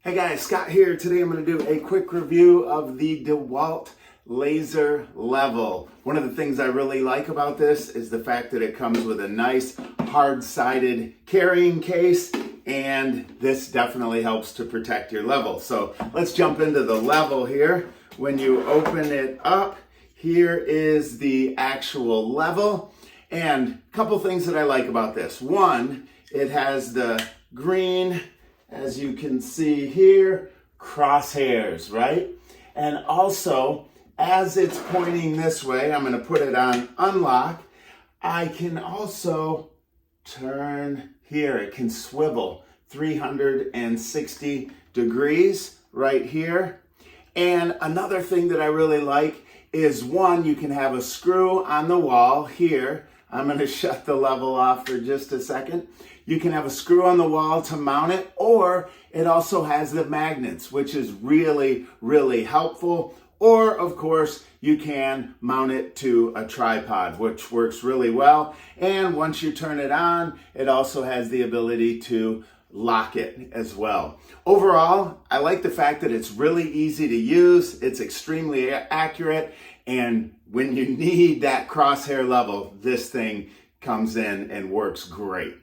Hey guys, Scott here. Today I'm going to do a quick review of the DEWALT Laser Level. One of the things I really like about this is the fact that it comes with a nice hard-sided carrying case, and this definitely helps to protect your level. So let's jump into the level here. When you open it up, here is the actual level. And a couple things that I like about this. One, it has the green, as you can see here, crosshairs, right? And also, as it's pointing this way, I'm going to put it on unlock. I can also turn here. It can swivel 360 degrees right here. And another thing that I really like is, one, you can have a screw on the wall here. I'm going to shut the level off for just a second. You can have a screw on the wall to mount it, or it also has the magnets, which is really, really helpful. Or, of course, you can mount it to a tripod, which works really well. And once you turn it on, it also has the ability to lock it as well. Overall, I like the fact that it's really easy to use, it's extremely accurate, and when you need that crosshair level, this thing comes in and works great.